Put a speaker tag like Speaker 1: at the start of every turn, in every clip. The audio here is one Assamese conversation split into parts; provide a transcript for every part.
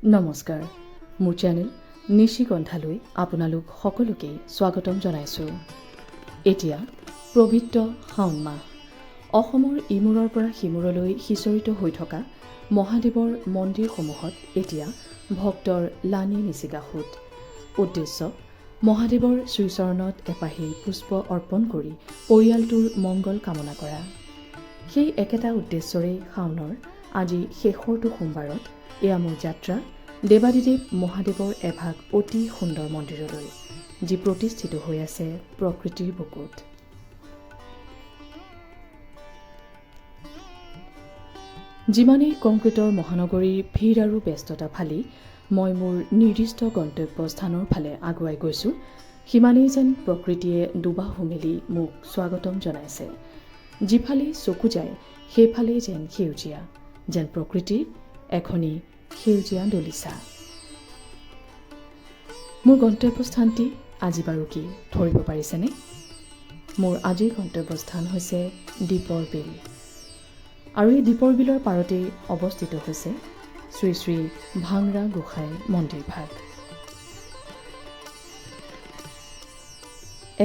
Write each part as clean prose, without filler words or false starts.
Speaker 1: নমস্কাৰ, মোৰ চেনেল নিশিকণ্ঠালৈ আপোনালোক সকলোকে স্বাগতম জনাইছোঁ। এতিয়া পবিত্ৰ শাওণ মাহ, অসমৰ ইমূৰৰ পৰা সিমূৰলৈ সিঁচৰিত হৈ থকা মহাদেৱৰ মন্দিৰসমূহত এতিয়া ভক্তৰ লানি নিচিগাহুত। উদ্দেশ্য মহাদেৱৰ শ্ৰীচৰণত এপাহি পুষ্প অৰ্পণ কৰি পৰিয়ালটোৰ মংগল কামনা কৰা। সেই একেটা উদ্দেশ্যৰে শাওণৰ আজি শেষৰটো সোমবাৰত এয়া মোৰ যাত্ৰা দেৱাদিদেৱ মহাদেৱৰ এভাগ অতি সুন্দৰ মন্দিৰলৈ, যি প্ৰতিষ্ঠিত হৈ আছে প্ৰকৃতিৰ বুকুত। যিমানেই কংক্ৰিটৰ মহানগৰীৰ ভিৰ আৰু ব্যস্ততা ফালি মই মোৰ নিৰ্দিষ্ট গন্তব্য স্থানৰ ফালে আগুৱাই গৈছোঁ, সিমানেই যেন প্ৰকৃতিয়ে দুবাহু মেলি মোক স্বাগতম জনাইছে। যিফালেই চকু যায় সেইফালেই যেন সেউজীয়া, যেন প্ৰকৃতিৰ এখনি সেউজীয়া দলিচা। মোৰ গন্তব্যস্থানটি আজি বাৰু কি ধৰিব পাৰিছেনে? মোৰ আজিৰ গন্তব্যস্থান হৈছে দীপৰ বিল। আৰু এই দীপৰ বিলৰ পাৰতেই অৱস্থিত হৈছে শ্ৰী শ্ৰী ভাংৰা গোসাঁই মন্দিৰ ভাগ।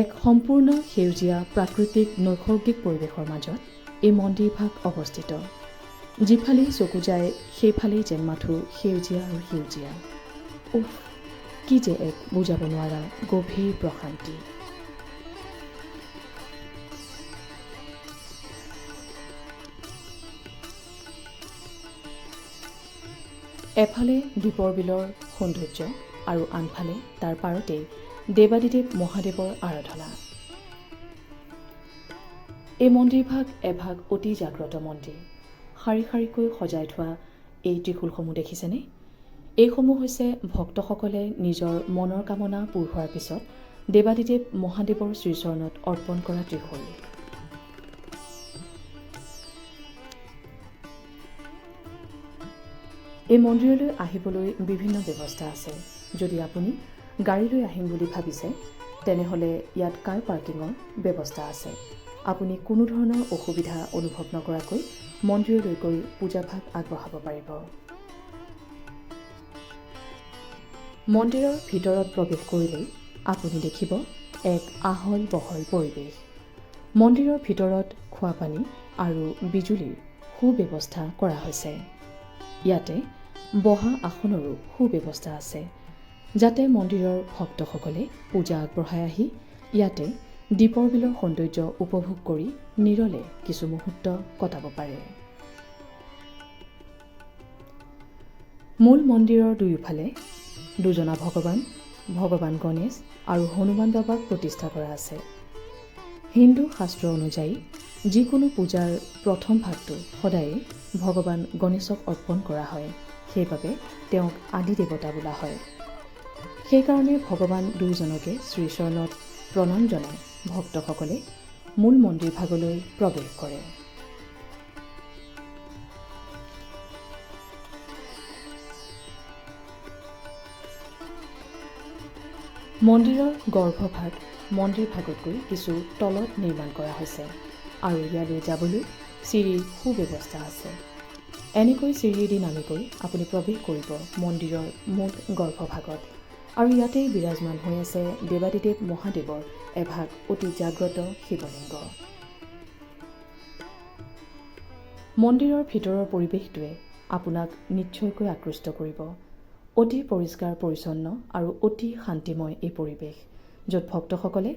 Speaker 1: এক সম্পূৰ্ণ সেউজীয়া প্ৰাকৃতিক নৈসৰ্গিক পৰিৱেশৰ মাজত এই মন্দিৰ ভাগ অৱস্থিত। যিফালেই চকু যায় সেইফালেই যেন মাথো সেউজীয়া আৰু সেউজীয়া। উফ, কি যে এক বুজাব নোৱাৰা গভীৰ প্ৰশান্তি। এফালে দীপৰ বিলৰ সৌন্দৰ্য আৰু আনফালে তাৰ পাৰতেই দেৱাদিদেৱ মহাদেৱৰ আৰাধনা। এই মন্দিৰভাগ এভাগ অতি জাগ্ৰত মন্দিৰ। শাৰী শাৰীকৈ সজাই থোৱা এই ত্ৰিশূলসমূহ দেখিছেনে? এইসমূহ হৈছে ভক্তসকলে নিজৰ মনৰ কামনা পূৰ হোৱাৰ পিছত দেৱাদিদেৱ মহাদেৱৰ শ্ৰীচৰণত অৰ্পণ কৰা ত্ৰিশূল। এই মন্দিৰলৈ আহিবলৈ বিভিন্ন ব্যৱস্থা আছে। যদি আপুনি গাড়ী লৈ আহিম বুলি ভাবিছে তেনেহ'লে ইয়াত কাৰ পাৰ্কিঙৰ ব্যৱস্থা আছে। আপুনি কোনো ধৰণৰ অসুবিধা অনুভৱ নকৰাকৈ মন্দিৰলৈ গৈ পূজাভাগ আগবঢ়াব পাৰিব। মন্দিৰৰ ভিতৰত প্ৰৱেশ কৰিলেই আপুনি দেখিব এক আহল বহল পৰিৱেশ। মন্দিৰৰ ভিতৰত খোৱা পানী আৰু বিজুলীৰ সুব্যৱস্থা কৰা হৈছে। ইয়াতে বহা আসনৰো সুব্যৱস্থা আছে, যাতে মন্দিৰৰ ভক্তসকলে পূজা আগবঢ়াই আহি ইয়াতে দীপৰ বিলৰ সৌন্দৰ্য উপভোগ কৰি নিৰলে কিছু মুহূৰ্ত কটাব পাৰে। মূল মন্দিৰৰ দুয়োফালে দুজনা ভগৱান গণেশ আৰু হনুমান বাবাক প্ৰতিষ্ঠা কৰা আছে। হিন্দু শাস্ত্ৰ অনুযায়ী যিকোনো পূজাৰ প্ৰথম ভাগটো সদায়ে ভগৱান গণেশক অৰ্পণ কৰা হয়, সেইবাবে তেওঁক আদি দেৱতা বোলা হয়। সেইকাৰণে ভগৱান দুয়োজনকে শ্ৰীচৰণত প্ৰণাম জনাই ভক্তসকলে মূল মন্দিৰ ভাগলৈ প্ৰৱেশ কৰে। মন্দিৰৰ গৰ্ভভাগ মন্দিৰ ভাগতকৈ কিছু তলত নিৰ্মাণ কৰা হৈছে আৰু ইয়ালৈ যাবলৈ চিৰিৰ সুব্যৱস্থা আছে। এনেকৈ চিৰিয়েদি নামি গৈ আপুনি প্ৰৱেশ কৰিব মন্দিৰৰ মূল গৰ্ভভাগত। আৰু ইয়াতেই বিৰাজমান হৈ আছে দেৱাদিদেৱ মহাদেৱৰ এভাগ অতি জাগ্ৰত শিৱলিংগ। মন্দিৰৰ ভিতৰৰ পৰিৱেশটোৱে আপোনাক নিশ্চয়কৈ আকৃষ্ট কৰিব। অতি পৰিষ্কাৰ পৰিচ্ছন্ন আৰু অতি শান্তিময় এই পৰিৱেশ, য'ত ভক্তসকলে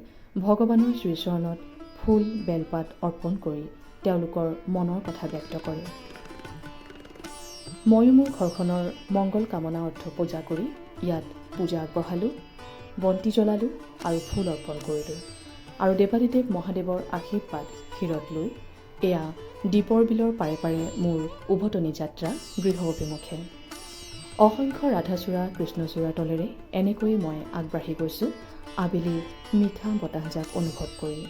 Speaker 1: ভগৱানৰ শ্ৰীচৰণত ফুল বেলপাত অৰ্পণ কৰি তেওঁলোকৰ মনৰ কথা ব্যক্ত কৰে। ময়ো মোৰ ঘৰখনৰ মংগল কামনা অৰ্থ পূজা কৰি ইয়াত পূজা আগবঢ়ালোঁ, বন্তি জ্বলালোঁ আৰু ফুল অৰ্পণ কৰিলোঁ। আৰু দেৱাদিদেৱ মহাদেৱৰ আশীৰ্বাদ শিৰত লৈ এয়া দীপৰ বিলৰ পাৰে পাৰে মোৰ উভতনি যাত্ৰা গৃহ অভিমুখে। অসংখ্য ৰাধাচূড়া কৃষ্ণচূড়াৰ তলেৰে এনেকৈয়ে মই আগবাঢ়ি গৈছোঁ আবেলিৰ মিঠা বতাহজাক অনুভৱ কৰি।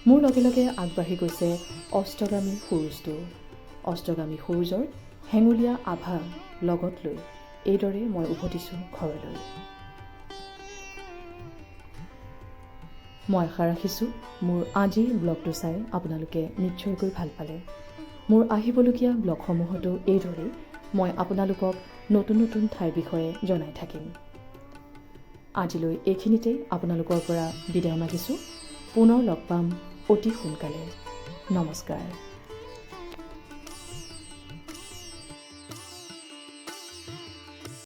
Speaker 1: মোৰ লগে লগে আগবাঢ়ি গৈছে অষ্টগামী সূৰুজটো। অষ্টগামী সূৰুজৰ হেঙুলীয়া আভা লগত লৈ এইদৰে মই উভতিছোঁ ঘৰলৈ। মই আশা ৰাখিছোঁ মোৰ আজিৰ ব্লগটো চাই আপোনালোকে নিশ্চয়কৈ ভাল পালে। মোৰ আহিবলগীয়া ব্লগসমূহতো এইদৰেই মই আপোনালোকক নতুন নতুন ঠাইৰ বিষয়ে জনাই থাকিম। আজিলৈ এইখিনিতেই আপোনালোকৰ পৰা বিদায় মাগিছোঁ। পুনৰ লগ পাম অতি সোনকালে। নমস্কাৰ।